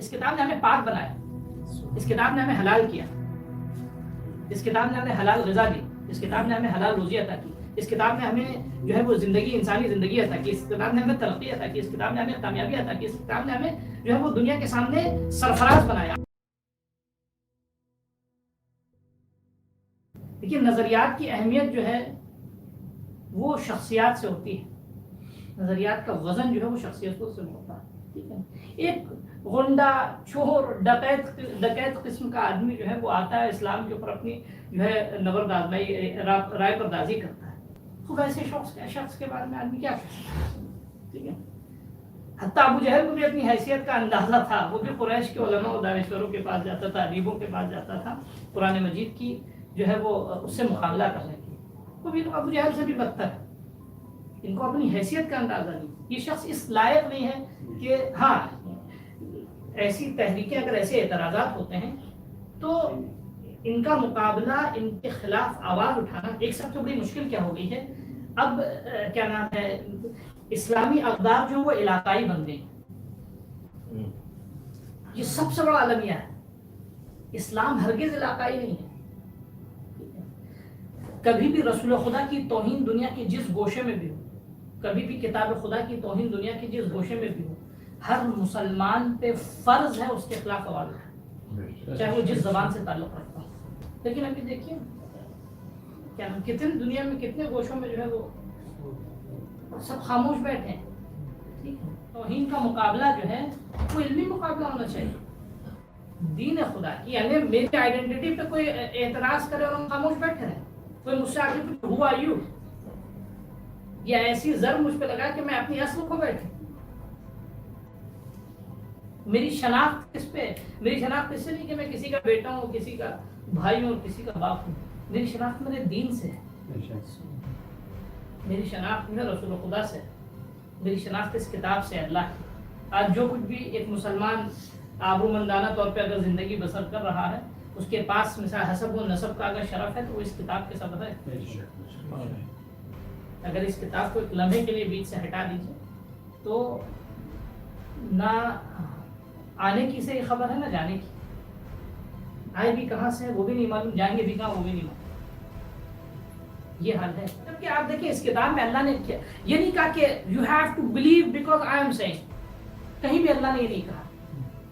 اس کتاب نے ہمیں پاک بنایا، اس کتاب نے ہمیں حلال کیا، اس کتاب نے ہمیں حلال غذا دی، اس کتاب نے ہمیں حلال روزی عطا کی، اس کتاب نے ہمیں جو ہے وہ زندگی، انسانی زندگی عطا کی، اس کتاب نے ہمیں ترقی عطا کی، اس کتاب نے ہمیں کامیابی عطا کی، اس کتاب نے ہمیں جو ہے وہ دنیا کے سامنے سرفراز بنایا۔ لیکن نظریات کی اہمیت جو ہے وہ شخصیات سے ہوتی ہے، نظریات کا وزن جو ہے وہ شخصیتوں سے ہوتا ہے، ٹھیک ہے۔ ایک غنڈہ، چور، ڈکیت قسم کا آدمی جو ہے وہ آتا ہے اسلام کے اوپر اپنی جو ہے نبرد آزمائی، رائے پردازی کرتا ہے، تو ویسے شخص کے بارے میں آدمی کیا کہہ سکتا ہے، ٹھیک ہے۔ حتیٰ ابو جہل کو بھی اپنی حیثیت کا اندازہ تھا، وہ بھی قریش کے علماء و دانشوروں کے پاس جاتا تھا، ادیبوں کے پاس جاتا تھا قرآن مجید کی جو ہے وہ اس سے مقابلہ کرنے کی، وہ بھی ابو جہل سے بھی بدتر ہے۔ ان کو اپنی حیثیت کا اندازہ نہیں، یہ شخص اس لائق نہیں ہے کہ ہاں ایسی تحریکیں، اگر ایسے اعتراضات ہوتے ہیں تو ان کا مقابلہ، ان کے خلاف آواز اٹھانا ایک سب سے بڑی مشکل کیا ہو گئی ہے۔ اب کیا نام ہے، اسلامی اقدار جو وہ علاقائی بن گئے ہیں، یہ سب سے بڑا المیہ ہے۔ اسلام ہرگز علاقائی نہیں ہے، کبھی بھی رسول خدا کی توہین دنیا کے جس گوشے میں بھی ہو، کبھی بھی کتاب خدا کی توہین دنیا کے جس گوشے میں بھی ہو، ہر مسلمان پہ فرض ہے اس کے خلاف آواز اٹھائے، چاہے وہ جس زبان سے تعلق رکھتا ہو۔ لیکن ابھی دیکھیے کیا کتنے دنیا میں کتنے گوشوں میں جو ہے وہ سب خاموش بیٹھے ہیں، ٹھیک ہے۔ توہین کا مقابلہ جو ہے وہ علمی مقابلہ ہونا چاہیے دین خدا کی، یعنی میری آئیڈینٹی پہ کوئی اعتراض کرے اور ہم خاموش بیٹھے رہیں، کوئی مجھ سے آگے پوچھے ہو آر یو، یا ایسی ضرب مجھ پہ لگا کہ میں اپنی اصل کو بیٹھے، میری شناخت کس پہ؟ میری شناخت اس سے نہیں کہ میں کسی کا بیٹا ہوں، کسی کا بھائی ہوں، کسی کا باپ ہوں، میری شناخت میرے دین سے ہے، میری شناخت میں رسول خدا سے ہے، میری شناخت اس کتاب سے اللہ کی۔ آج جو کچھ بھی ایک مسلمان آبرومندانہ طور پہ اگر زندگی بسر کر رہا ہے، اس کے پاس مثلا حسب و نسب کا اگر شرف ہے تو وہ اس کتاب کے سبب ہے۔ اگر اس کتاب کو ایک لمحے کے لیے بیچ سے ہٹا دیجیے تو نہ آنے کی سے یہ خبر ہے، نہ جانے کی، آئے بھی کہاں سے وہ بھی نہیں معلوم، جائیں گے بھی کہاں وہ بھی نہیں معلوم، یہ حال ہے۔ جبکہ آپ دیکھیں اس کتاب میں اللہ نے کیا یہ نہیں کہا کہ you have to blue because I am seeing, کہیں بھی اللہ نے یہ نہیں کہا،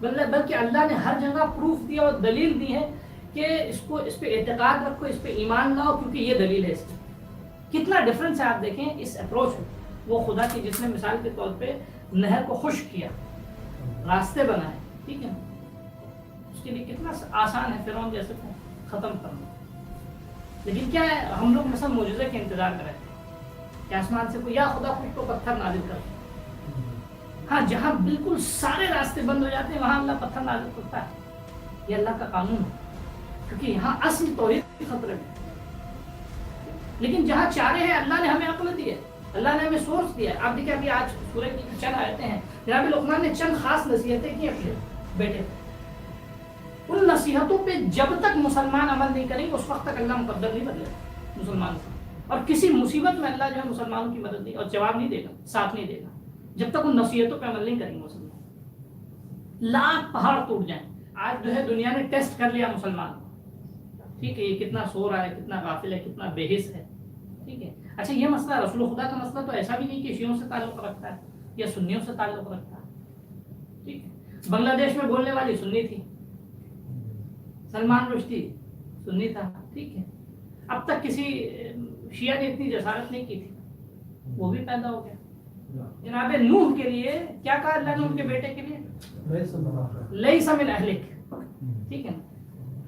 بلکہ اللہ نے ہر جگہ پروف دیا اور دلیل دی ہے کہ اس پہ اعتقاد رکھو، اس پہ ایمان لاؤ، کیونکہ یہ دلیل ہے اس کی۔ کتنا ڈفرنس ہے آپ دیکھیں اس اپروچ میں۔ وہ خدا کی جس نے مثال کے طور پہ نہر کو خشک کیا، راستے بنائے، ٹھیک ہے، اس کے لیے کتنا آسان ہے فرعون جیسے کو ختم کرنا۔ لیکن کیا ہے، ہم لوگ مثلا معجزے کے انتظار میں رہتے ہیں کہ آسمان سے کوئی یا خدا کچھ تو پتھر نازل کر، ہاں جہاں بالکل سارے راستے بند ہو جاتے ہیں وہاں اللہ پتھر نازل کرتا ہے، یہ اللہ کا قانون ہے، کیونکہ یہاں اصل توحید کے خطرے میں۔ لیکن جہاں چارے ہیں اللہ نے ہمیں عقل دی ہے، اللہ نے ہمیں سورس دیا ہے۔ آپ دیکھیں ابھی آج سورہ کی چند آیتیں ہیں، جناب لقمان نے چند خاص نصیحتیں کی اپنے بیٹے کو، ان نصیحتوں پہ جب تک مسلمان عمل نہیں کریں گے اس وقت تک اللہ مقدر نہیں بدلے مسلمان کو، اور کسی مصیبت میں اللہ جو ہے مسلمانوں کی مدد نہیں اور جواب نہیں دے گا، ساتھ نہیں دے گا، جب تک ان نصیحتوں پہ عمل نہیں کریں گے مسلمان۔ لاکھ پہاڑ ٹوٹ جائیں، آج جو ہے دنیا نے ٹیسٹ کر لیا مسلمان، ٹھیک ہے، یہ کتنا سو رہا ہے، کتنا غافل ہے، کتنا بے حس ہے، ٹھیک ہے۔ اچھا یہ مسئلہ رسول خدا کا مسئلہ تو ایسا بھی نہیں کہ شیعوں سے تعلق رکھتا ہے یا سنیوں سے تعلق رکھتا ہے، ٹھیک ہے۔ بنگلہ دیش میں بولنے والی سنی تھی، سلمان رشدی سنی تھا، ٹھیک ہے، اب تک کسی شیعہ نے اتنی جسارت نہیں کی تھی، وہ بھی پیدا ہو گیا۔ جناب نوح کے لیے کیا کہا اللہ نے ان کے بیٹے کے لیے؟ لیس من اہلک، ٹھیک ہے،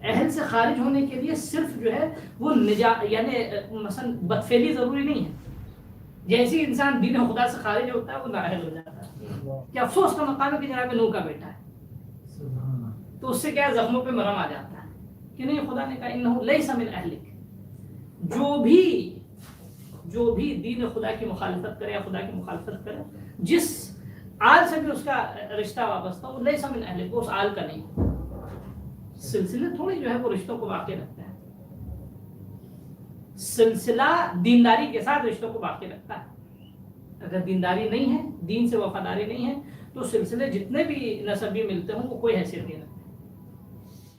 اہل سے خارج ہونے کے لیے صرف جو ہے وہ یعنی مثلا بدفعلی ضروری نہیں ہے، جیسی انسان دین خدا سے خارج ہوتا ہے وہ نااہل ہو جاتا ہے۔ کیا افسوس کا مقام ہے کہ جناب نوح کا بیٹا ہے، تو اس سے کیا زخموں پہ مرہم آ جاتا ہے کہ نہیں، خدا نے کہا انہ لیس من اہلک، جو بھی دین خدا کی مخالفت کرے یا خدا کی مخالفت کرے، جس آل سے بھی اس کا رشتہ وابستہ ہو، لیس من اہلک، وہ اس آل کا نہیں۔ سلسلے تھوڑی جو ہے وہ رشتوں کو باقی رکھتا ہے، سلسلہ دینداری کے ساتھ رشتوں کو باقی رکھتا ہے۔ اگر دینداری نہیں ہے، دین سے وفاداری نہیں ہے، تو سلسلے جتنے بھی نسبی ملتے ہوں وہ کوئی حیثیت نہیں رکھتے.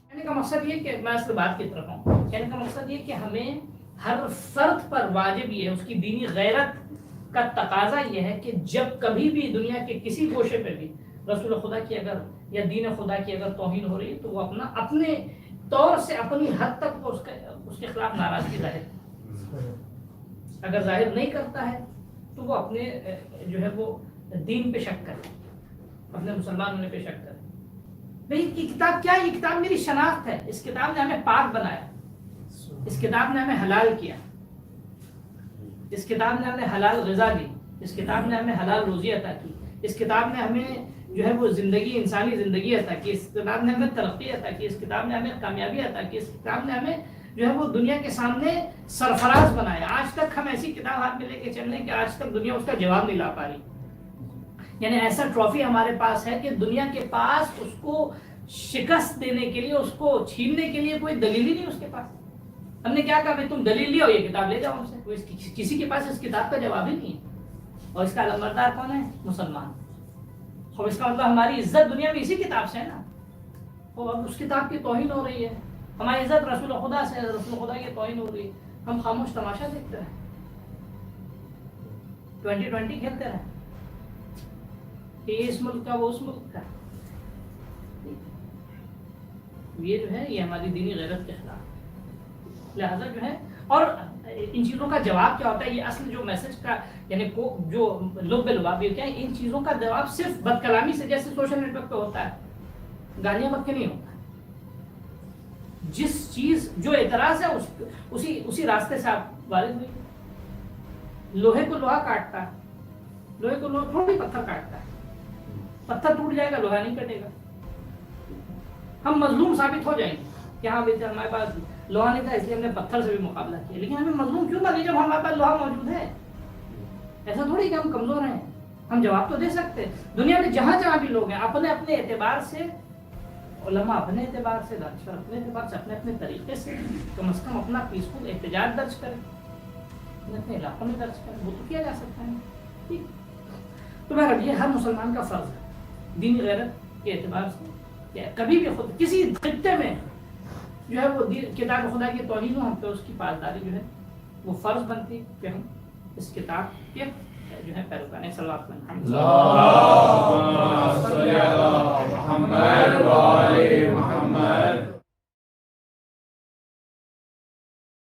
کہنے کا مقصد یہ کہ میں اصل بات کی طرف ہوں، کہنے کا مقصد یہ کہ ہمیں ہر فرد پر واجب یہ ہے، اس کی دینی غیرت کا تقاضا یہ ہے کہ جب کبھی بھی دنیا کے کسی گوشے پہ بھی رسول خدا کی اگر یا دین خدا کی اگر توہین ہو رہی ہے تو وہ اپنے طور سے اپنی حد تک اس کے خلاف ناراضگی ظاہر، اگر ظاہر نہیں کرتا ہے تو وہ اپنے جو ہے وہ دین پہ شک کرے، اپنے مسلمان ہونے پہ شک کرے. بھئی یہ کتاب کیا ہے؟ یہ کتاب میری شناخت ہے. اس کتاب نے ہمیں پاک بنایا، اس کتاب نے ہمیں حلال کیا، اس کتاب نے ہمیں حلال غذا دی، اس کتاب نے ہمیں حلال روزی عطا کی، اس کتاب نے ہمیں جو ہے وہ زندگی، انسانی زندگی عطا کی، اس کتاب نے ہمیں ترقی عطا کی، اس کتاب نے ہمیں کامیابی عطا کی، اس کتاب نے ہمیں جو ہے وہ دنیا کے سامنے سرفراز بنایا. آج تک ہم ایسی کتاب ہاتھ میں لے کے چل رہے ہیں کہ آج تک دنیا اس کا جواب نہیں لا پا رہی. یعنی ایسا ٹرافی ہمارے پاس ہے کہ دنیا کے پاس اس کو شکست دینے کے لیے، اس کو چھیننے کے لیے کوئی دلیل ہی نہیں اس کے پاس. ہم نے کیا کہا بھائی تم دلیل لیاؤ، یہ کتاب لے جاؤ ہم سے. کسی کے پاس اس کتاب کا جواب ہی نہیں ہے. اور اس کا علمبردار کون ہے؟ مسلمان. اور اس کا مطلب ہماری عزت دنیا میں اسی کتاب سے ہے نا. اور اب اس کتاب کی توہین ہو رہی ہے، ہماری عزت رسول خدا سے ہے، رسول خدا کی توہین ہو رہی ہے. ہم خاموش تماشا دیکھتے رہے، 2020 کھیلتے رہے، یہ اس ملک کا وہ اس ملک کا. یہ جو ہے یہ ہماری دینی غیرت کے خلاف. لہذا جو ہے، اور ان چیزوں کا جواب کیا ہوتا ہے؟ یہ اصل جو میسج کا یعنی جو لب لباب یہ کیا ہے، ان چیزوں کا جواب صرف بد کلامی سے، جیسے سوشل نیٹ ورک پہ ہوتا ہے، گالیاں بک کے نہیں ہوتا. جس چیز جو اعتراض ہے اسی راستے سے آپ وارد ہوئی. لوہے کو لوہا کاٹتا ہے، لوہے کو لوہا تھوڑی پتھر کاٹتا ہے، پتھر ٹوٹ جائے گا، لوہا نہیں کٹے گا. ہم مظلوم ثابت ہو جائیں گے کہ ہاں بھائی ہمارے پاس لوہا نہیں تھا اس لیے ہم نے پتھر سے بھی مقابلہ کیا، لیکن ہمیں مظلوم کیوں بنے جب ہمارے پاس لوہا موجود ہے؟ ایسا تھوڑی کہ ہم کمزور ہیں، ہم جواب تو دے سکتے. دنیا میں جہاں جہاں بھی لوگ ہیں اپنے اپنے اعتبار سے، علماء اپنے اعتبار سے، دانشور اپنے اعتبار سے، اپنے اپنے طریقے سے کم از کم اپنا پیسفل احتجاج درج کریں، اپنے علاقوں میں درج کریں، وہ تو کیا جا سکتا ہے. ٹھیک. تو بہرحال یہ ہر مسلمان کا فرض ہے دینی غیرت کے اعتبار سے کہ کبھی بھی خود کسی خطے میں جو ہے وہ کتاب خدا کی توہین ہو، ہم پہ اس کی پاسداری جو ہے وہ فرض بنتی کہ ہم اس کتاب کے جو ہے پیروکار ہیں. صلی اللہ علیہ وسلم.